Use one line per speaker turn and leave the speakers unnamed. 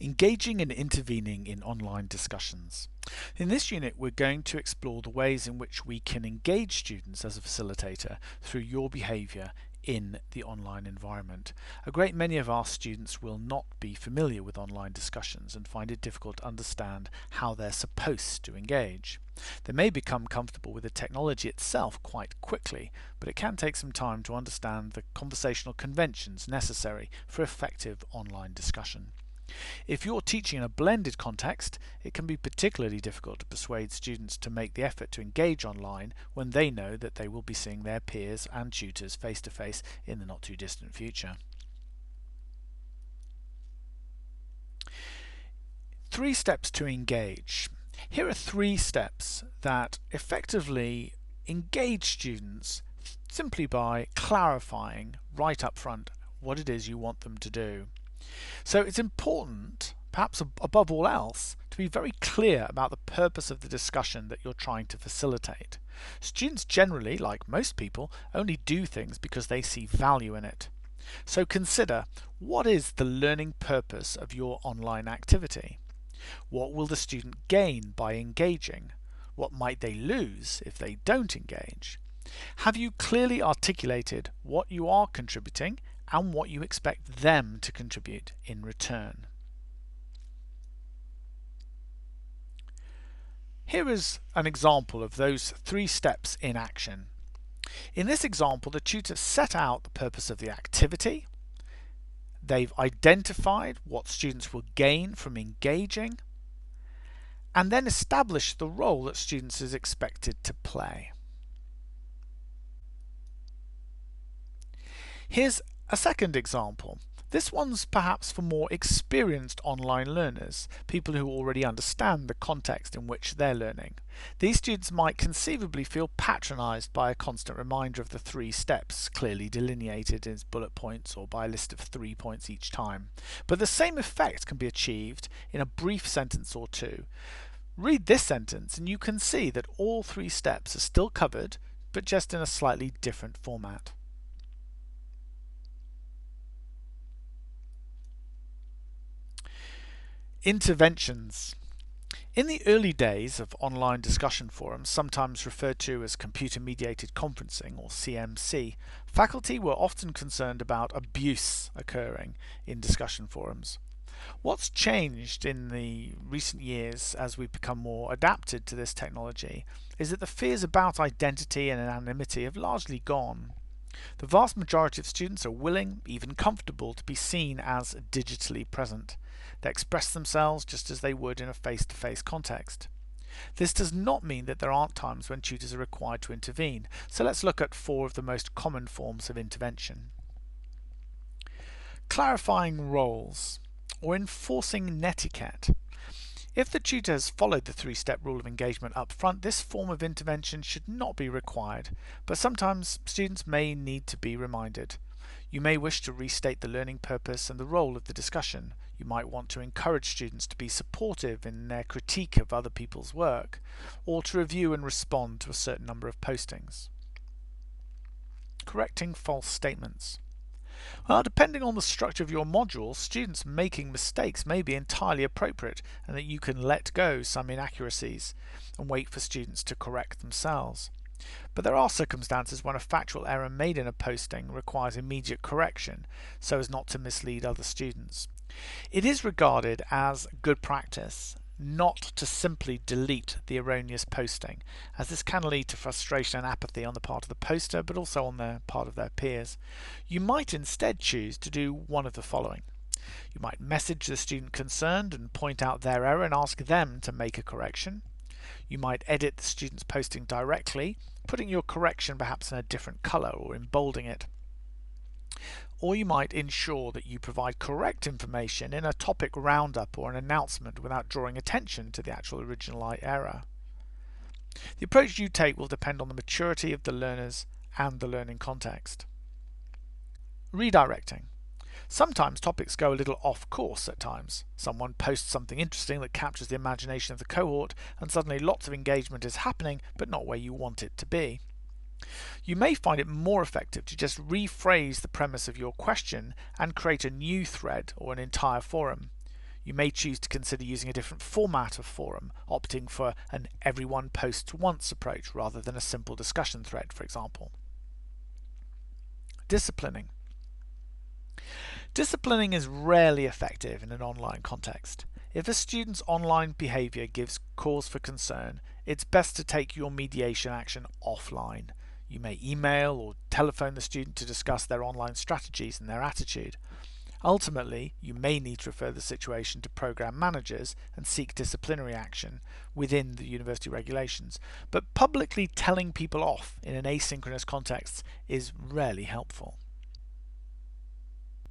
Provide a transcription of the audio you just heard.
Engaging and intervening in online discussions. In this unit, we're going to explore the ways in which we can engage students as a facilitator through your behaviour in the online environment. A great many of our students will not be familiar with online discussions and find it difficult to understand how they're supposed to engage. They may become comfortable with the technology itself quite quickly, but it can take some time to understand the conversational conventions necessary for effective online discussion. If you're teaching in a blended context, it can be particularly difficult to persuade students to make the effort to engage online when they know that they will be seeing their peers and tutors face to face in the not too distant future. 3 steps to engage. Here are 3 steps that effectively engage students simply by clarifying right up front what it is you want them to do. So it's important, perhaps above all else, to be very clear about the purpose of the discussion that you're trying to facilitate. Students generally, like most people, only do things because they see value in it. So consider, what is the learning purpose of your online activity? What will the student gain by engaging? What might they lose if they don't engage? Have you clearly articulated what you are contributing and what you expect them to contribute in return? Here is an example of those 3 steps in action. In this example, the tutor set out the purpose of the activity. They've identified what students will gain from engaging, and then established the role that students is expected to play. Here's a second example. This one's perhaps for more experienced online learners, people who already understand the context in which they're learning. These students might conceivably feel patronized by a constant reminder of the 3 steps, clearly delineated as bullet points or by a list of 3 points each time. But the same effect can be achieved in a brief sentence or 2. Read this sentence and you can see that all 3 steps are still covered, but just in a slightly different format. Interventions. In the early days of online discussion forums, sometimes referred to as computer-mediated conferencing or CMC, faculty were often concerned about abuse occurring in discussion forums. What's changed in the recent years as we've become more adapted to this technology is that the fears about identity and anonymity have largely gone. The vast majority of students are willing, even comfortable, to be seen as digitally present. They express themselves just as they would in a face-to-face context. This does not mean that there aren't times when tutors are required to intervene, so let's look at 4 of the most common forms of intervention. Clarifying roles, or enforcing netiquette. If the tutor has followed the 3-step rule of engagement up front, this form of intervention should not be required, but sometimes students may need to be reminded. You may wish to restate the learning purpose and the role of the discussion. You might want to encourage students to be supportive in their critique of other people's work, or to review and respond to a certain number of postings. Correcting false statements. Well, depending on the structure of your module, students making mistakes may be entirely appropriate, and that you can let go some inaccuracies and wait for students to correct themselves. But there are circumstances when a factual error made in a posting requires immediate correction so as not to mislead other students. It is regarded as good practice not to simply delete the erroneous posting, as this can lead to frustration and apathy on the part of the poster, but also on the part of their peers. You might instead choose to do one of the following. You might message the student concerned and point out their error and ask them to make a correction. You might edit the student's posting directly, putting your correction perhaps in a different color or in bolding it. Or you might ensure that you provide correct information in a topic roundup or an announcement without drawing attention to the actual original error. The approach you take will depend on the maturity of the learners and the learning context. Redirecting. Sometimes topics go a little off course at times. Someone posts something interesting that captures the imagination of the cohort, and suddenly lots of engagement is happening, but not where you want it to be. You may find it more effective to just rephrase the premise of your question and create a new thread or an entire forum. You may choose to consider using a different format of forum, opting for an everyone posts once approach rather than a simple discussion thread, for example. Disciplining. Disciplining is rarely effective in an online context. If a student's online behaviour gives cause for concern, it's best to take your mediation action offline. You may email or telephone the student to discuss their online strategies and their attitude. Ultimately, you may need to refer the situation to program managers and seek disciplinary action within the university regulations, but publicly telling people off in an asynchronous context is rarely helpful.